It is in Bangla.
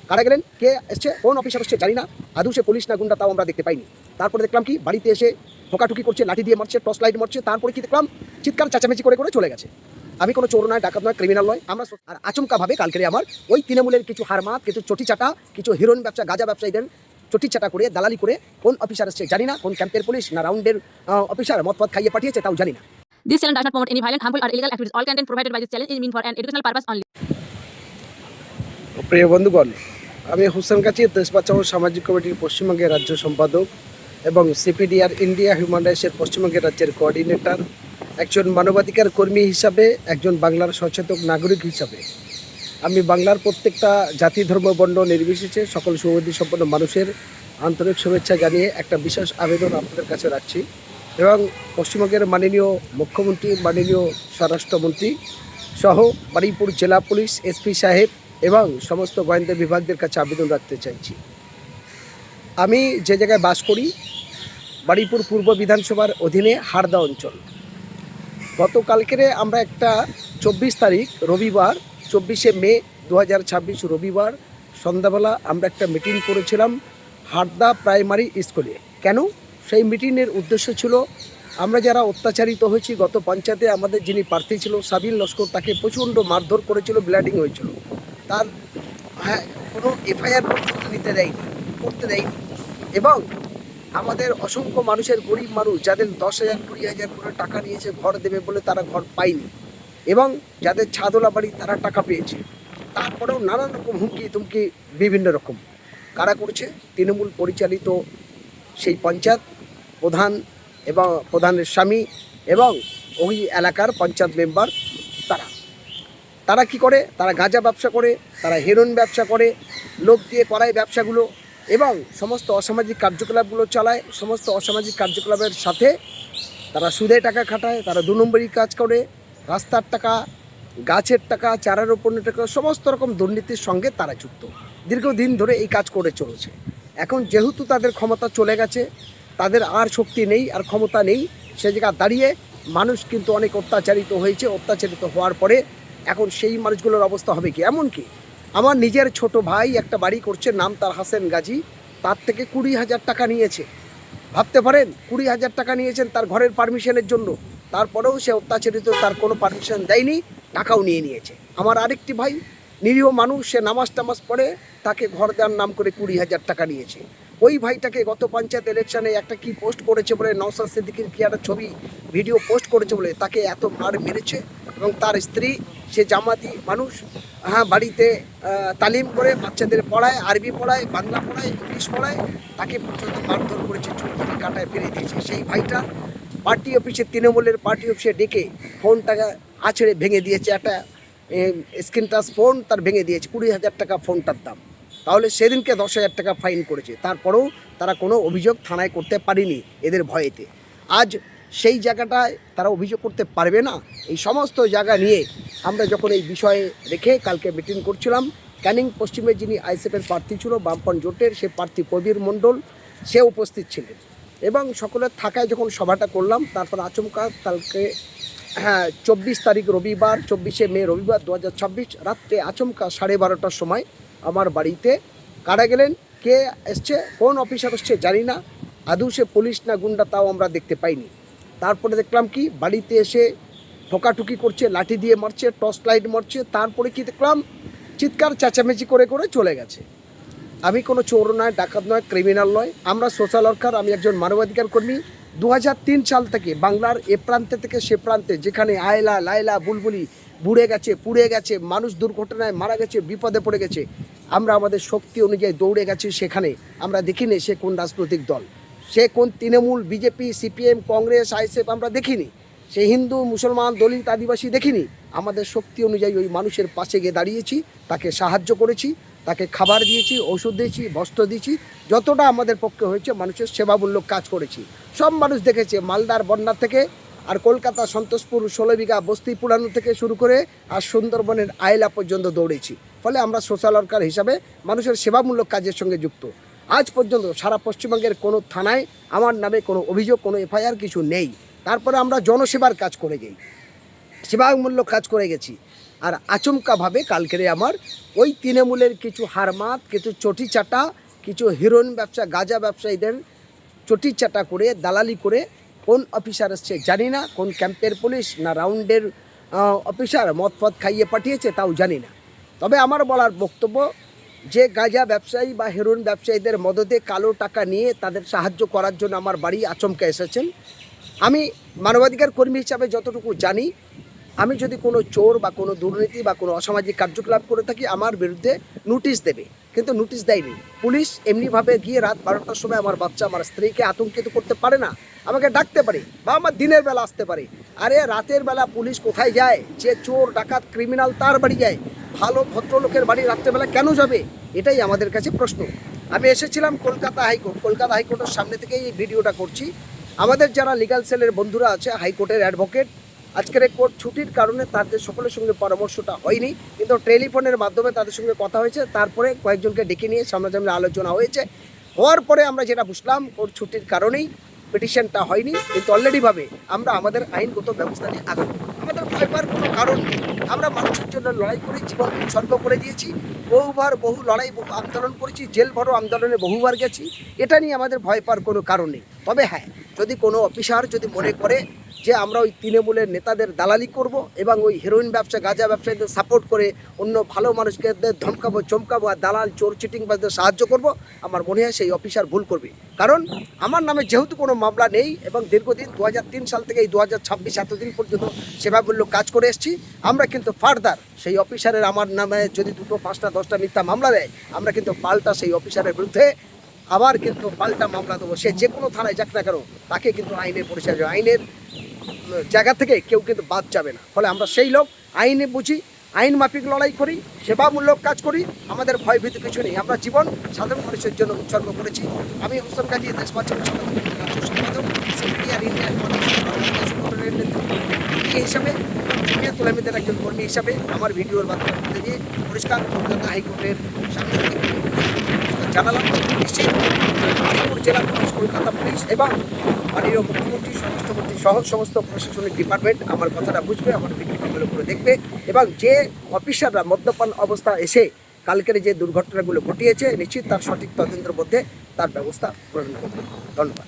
কারা গেলেন, কে এসছে, কোন অফিসার এসছে জানি না, আদৌ সে পুলিশ না গুন্ডা তাও আমরা দেখতে পাইনি। তারপরে দেখলাম কি বাড়িতে এসে ঠোকাঠুকি করছে, লাঠি দিয়ে মারছে, টর্চ লাইট মারছে, তারপরে কি দেখলাম চিৎকার চেঁচামেচি করে করে চলে গেছে। আমি কোনো চোর নয়, ডাকাত নয়, ক্রিমিনাল নয়। আমরা আর আচমকাভাবে কালকে আমার ওই তৃণমূলের কিছু হারমাত, কিছু চটিচাটা, কিছু হিরোইন ব্যবসা, গাঁজা ব্যবসায়ীদের চটিচাটা করে দালালি করে কোন অফিসার এসছে জানি না, কোন ক্যাম্পের পুলিশ না রাউন্ডের অফিসার মদ খাইয়ে পাঠিয়েছে তাও জানি না। This channel does not promote any violent, harmful, or illegal activities. All content provided by this channel is meant for an educational purpose only. প্রিয় বন্ধুগণ, আমি হোসেন কাচি, দেশ বাঁচাও সামাজিক কমিটির পশ্চিমবঙ্গের রাজ্য সম্পাদক এবং সিপিডিআর ইন্ডিয়া হিউম্যান রাইটসের পশ্চিমবঙ্গের রাজ্যের কোঅর্ডিনেটর, একজন মানবাধিকার কর্মী হিসাবে, একজন বাংলার সচেতন নাগরিক হিসাবে আমি বাংলার প্রত্যেকটা জাতি, ধর্ম, বর্ণ নির্বিশেষে সকল সুবিধি সম্পন্ন মানুষের আন্তরিক শুভেচ্ছা জানিয়ে একটা বিশেষ আবেদন আপনাদের কাছে রাখছি এবং পশ্চিমবঙ্গের মাননীয় মুখ্যমন্ত্রী, মাননীয় স্বরাষ্ট্রমন্ত্রী সহ বারুইপুর জেলা পুলিশ এসপি সাহেব এবং সমস্ত গোয়েন্দা বিভাগদের কাছে আবেদন রাখতে চাইছি। আমি যে জায়গায় বাস করি বারুইপুর পূর্ব বিধানসভার অধীনে হারদা অঞ্চল। গতকালকে আমরা একটা 24 তারিখ রবিবার, 24শে মে 2026 রবিবার সন্ধ্যাবেলা আমরা একটা মিটিং করেছিলাম হারদা প্রাইমারি স্কুলে। কেন? সেই মিটিংয়ের উদ্দেশ্য ছিল আমরা যারা অত্যাচারিত হয়েছি, গত পঞ্চায়েতে আমাদের যিনি প্রার্থী ছিল সাবিল লস্কর, তাকে প্রচণ্ড মারধর করেছিল, ব্লিডিং হয়েছিল, তার কোনো এফআইআর পর্যন্ত করতে দেয়নি এবং আমাদের অসংখ্য মানুষের, গরিব মানুষ যাদের 10,000 20,000 করে টাকা নিয়েছে ঘর দেবে বলে, তারা ঘর পায়নি এবং যাদের ছাদওয়ালা বাড়ি তারা টাকা পেয়েছে, তারপরেও নানান রকম হুমকি তুমকি বিভিন্ন রকম কারা করছে? তৃণমূল পরিচালিত সেই পঞ্চায়েত প্রধান এবং প্রধানের স্বামী এবং ওই এলাকার পঞ্চায়েত মেম্বার, তারা কি করে? তারা গাঁজা ব্যবসা করে, তারা হেরোইন ব্যবসা করে, লোক দিয়ে করায় ব্যবসাগুলো এবং সমস্ত অসামাজিক কার্যকলাপগুলো চালায়। সমস্ত অসামাজিক কার্যকলাপের সাথে তারা সুদে টাকা খাটায়, তারা 2 নম্বরই কাজ করে, রাস্তার টাকা, গাছের টাকা, চারা রোপণের টাকা, সমস্ত রকম দুর্নীতির সঙ্গে তারা যুক্ত। দীর্ঘদিন ধরে এই কাজ করে চলেছে। এখন যেহেতু তাদের ক্ষমতা চলে গেছে, তাদের আর শক্তি নেই, আর ক্ষমতা নেই, সে জায়গা দাঁড়িয়ে মানুষ কিন্তু অনেক অত্যাচারিত হয়েছে। অত্যাচারিত হওয়ার পরে এখন সেই মানুষগুলোর অবস্থা হবে কি? এমনকি আমার নিজের ছোট ভাই একটা বাড়ি করছে, নাম তার হাসেন গাজী, তার থেকে 20,000 টাকা নিয়েছে। ভাবতে পারেন, 20,000 টাকা নিয়েছেন তার ঘরের পারমিশনের জন্য, তারপরেও সে অত্যাচারিত, তার কোনো পারমিশন দেয়নি, টাকাও নিয়েছে। আমার আরেকটি ভাই নিরীহ মানুষ, সে নামাজ টামাজ পড়ে, তাকে ঘর দেওয়ার নাম করে 20,000 টাকা নিয়েছে। ওই ভাইটাকে গত পঞ্চায়েত ইলেকশনে একটা কি পোস্ট করেছে বলে, নওশাদ সিদ্দিকীর কি একটা ছবি ভিডিও পোস্ট করেছে বলে তাকে এত মার মেরেছে এবং তার স্ত্রী, সে জামাতি মানুষ, বাড়িতে তালিম করে বাচ্চাদের পড়ায়, আরবি পড়ায়, বাংলা পড়ায়, ইংলিশ পড়ায়, তাকে পর্যন্ত মারধর করেছে, চুলকানি কাটায় ফেলে দিয়েছে। সেই ভাইটা পার্টি অফিসে, তৃণমূলের পার্টি অফিসে ডেকে ফোনটাকে আছড়ে ভেঙে দিয়েছে। একটা স্ক্রিন টাচ ফোন তার ভেঙে দিয়েছে, 20,000 টাকা ফোনটার দাম। তাহলে সেদিনকে 10,000 টাকা ফাইন করেছে, তারপরেও তারা কোনো অভিযোগ থানায় করতে পারেনি এদের ভয়েতে। আজ সেই জায়গাটায় তারা অভিযোগ করতে পারবে না। এই সমস্ত জায়গা নিয়ে আমরা যখন এই বিষয়ে রেখে কালকে মিটিং করছিলাম, ক্যানিং পশ্চিমে যিনি আইএসএফের প্রার্থী ছিল বামপন জোটের, সে প্রার্থী প্রবীর মণ্ডল, সে উপস্থিত ছিলেন এবং সকলের থাকায় যখন সভাটা করলাম, তারপর আচমকা কালকে 24 তারিখ রবিবার, 24শে মে রবিবার 2026 রাত্রে আচমকা 12:30টার সময় আমার বাড়িতে কারা গেলেন, কে এসছে, কোন অফিসার এসছে জানি না, আদৌ সে পুলিশ না গুন্ডা তাও আমরা দেখতে পাইনি। তারপরে দেখলাম কি বাড়িতে এসে ঠোকাঠুকি করছে, লাঠি দিয়ে মারছে, টর্চ লাইট মারছে, তারপরে কি দেখলাম চিৎকার চেঁচামেচি করে করে চলে গেছে। আমি কোনো চোর নয়, ডাকাত নয়, ক্রিমিনাল নয়, আমরা সোশ্যাল ওয়ার্কার, আমি একজন মানবাধিকার কর্মী। 2003 সাল থেকে বাংলার এ প্রান্তে থেকে সে প্রান্তে যেখানে আয়লা, লায়লা, বুলবুলি বুড়ে গেছে, পুড়ে গেছে, মানুষ দুর্ঘটনায় মারা গেছে, বিপদে পড়ে গেছে, আমরা আমাদের শক্তি অনুযায়ী দৌড়ে গেছি সেখানে। আমরা দেখিনি সে কোন রাজনৈতিক দল, সে কোন Trinamool, BJP, CPM, Congress, ISF আমরা দেখিনি, সে হিন্দু, মুসলমান, দলিত, আদিবাসী দেখিনি। আমাদের শক্তি অনুযায়ী ওই মানুষের পাশে গিয়ে দাঁড়িয়েছি, তাকে সাহায্য করেছি, তাকে খাবার দিয়েছি, ওষুধ দিয়েছি, বস্ত্র দিয়েছি, যতটা আমাদের পক্ষে হয়েছে মানুষের সেবামূলক কাজ করেছি। সব মানুষ দেখেছে, মালদার বন্যা থেকে আর কলকাতা সন্তোষপুর 16 বিঘা বস্তি পুরানো থেকে শুরু করে আর সুন্দরবনের আয়লা পর্যন্ত দৌড়েছি। ফলে আমরা সোশ্যাল ওয়ার্কার হিসাবে মানুষের সেবামূলক কাজের সঙ্গে যুক্ত। আজ পর্যন্ত সারা পশ্চিমবঙ্গের কোনো থানায় আমার নামে কোনো অভিযোগ, কোনো এফআইআর কিছু নেই। তারপরে আমরা জনসেবার কাজ করে যাই, সেবামূলক কাজ করে গেছি। আর আচমকাভাবে কালকের আমার ওই তৃণমূলের কিছু হারমাত, কিছু চটি চাটা, কিছু হিরোইন ব্যবসা, গাঁজা ব্যবসায়ীদের চটি চাটা করে দালালি করে কোন অফিসার এসছে জানি না, কোন ক্যাম্পের পুলিশ না রাউন্ডের অফিসার মদ ফদ খাইয়ে পাঠিয়েছে তাও জানি না। তবে আমার বলার বক্তব্য, যে গাঁজা ব্যবসায়ী বা হেরোইন ব্যবসায়ীদের মদতে কালো টাকা নিয়ে তাদের সাহায্য করার জন্য আমার বাড়ি আচমকা এসেছেন, আমি মানবাধিকার কর্মী হিসাবে যতটুকু জানি, আমি যদি কোনো চোর বা কোনো দুর্নীতি বা কোনো অসামাজিক কার্যকলাপ করে থাকি আমার বিরুদ্ধে নোটিশ দেবে, কিন্তু নোটিশ দেয়নি। পুলিশ এমনিভাবে গিয়ে রাত 12টার সময় আমার বাচ্চা, আমার স্ত্রীকে আতঙ্কিত করতে পারে না। আমাকে ডাকতে পারে বা আমার দিনের বেলা আসতে পারে। আরে রাতের বেলা পুলিশ কোথায় যায়? যে চোর ডাকাত ক্রিমিনাল তার বাড়ি যায়, ভালো ভদ্রলোকের বাড়ি রাত্রেবেলা কেন যাবে? এটাই আমাদের কাছে প্রশ্ন। আমি এসেছিলাম কলকাতা হাইকোর্টের সামনে থেকেই এই ভিডিওটা করছি। আমাদের যারা লিগ্যাল সেলের বন্ধুরা আছে, হাইকোর্টের অ্যাডভোকেট, আজকের এই কোর্ট ছুটির কারণে তাদের সকলের সঙ্গে পরামর্শটা হয়নি, কিন্তু টেলিফোনের মাধ্যমে তাদের সঙ্গে কথা হয়েছে। তারপরে কয়েকজনকে ডেকে নিয়ে সামনাসামনি আলোচনা হয়েছে। হওয়ার পরে আমরা যেটা বুঝলাম, কোর্ট ছুটির কারণেই পিটিশনটা হয়নি, কিন্তু অলরেডিভাবে আমরা আমাদের আইনগত ব্যবস্থা নিয়ে আগাবো। আমাদের ভয় পাওয়ার কোনো কারণ নেই। আমরা মানুষের জন্য লড়াই করে জীবন উৎসর্গ করে দিয়েছি, বহু লড়াই, বহু আন্দোলন করেছি, জেল ভরো আন্দোলনে বহুবার গেছি। এটা নিয়ে আমাদের ভয় পাওয়ার কোনো কারণ নেই। তবে হ্যাঁ, যদি কোনো অফিসার যদি মনে করে যে আমরা ওই তৃণমূলের নেতাদের দালালি করব এবং ওই হেরোইন ব্যবসা, গাঁজা ব্যবসায়ীদের সাপোর্ট করে অন্য ভালো মানুষকে ধমকাবো, চমকাবো আর দালাল চোর চিটিংবাজদের সাহায্য করব, আমার মনে হয় সেই অফিসার ভুল করবে। কারণ আমার নামে যেহেতু কোনো মামলা নেই এবং দীর্ঘদিন 2003 সাল থেকে এই 2026 এতদিন পর্যন্ত সেবামূলক কাজ করে এসেছি, আমরা কিন্তু ফার্দার সেই অফিসারের আমার নামে যদি 2, 5, 10টা মিথ্যা মামলা দেয়, আমরা কিন্তু পাল্টা সেই অফিসারের বিরুদ্ধে আবার কিন্তু পাল্টা মামলা দেবো। সে যে কোনো থানায় যাক না কেন, তাকে কিন্তু আইনের পরিচয়, আইনের জায়গা থেকে কেউ কিন্তু বাদ যাবে না। ফলে আমরা সেই লোক, আইনে বুঝি, আইন মাফিক লড়াই করি, সেবামূলক কাজ করি, আমাদের ভয় ভীতি কিছু নেই। আমরা জীবন সাধারণ মানুষের জন্য উৎসর্গ করেছি। আমি হোসেন কাজী, দেশ বাঁচাও রাজ্য সম্পাদক, সিপিডিআর ইন্ডিয়া হিসাবে, জমিয়াতুল আহমেদের একজন কর্মী হিসাবে আমার ভিডিওর মাধ্যমে মধ্যে দিয়ে পরিষ্কার কলকাতা হাইকোর্টের সামনে থেকে জানালাম। নিশ্চিত আলিপুর জেলা পুলিশ, কলকাতা পুলিশ এবং মাননীয় মুখ্যমন্ত্রী, স্বরাষ্ট্রমন্ত্রী সহ সমস্ত প্রশাসনিক ডিপার্টমেন্ট আমার কথাটা বুঝবে, আমার ভিডিওটা ভালো করে দেখবে এবং যে অফিসাররা মদ্যপান অবস্থা এসে কালকের যে দুর্ঘটনাগুলো ঘটিয়েছে, নিশ্চিত তার সঠিক তদন্তের মধ্যে তার ব্যবস্থা গ্রহণ করবে। ধন্যবাদ।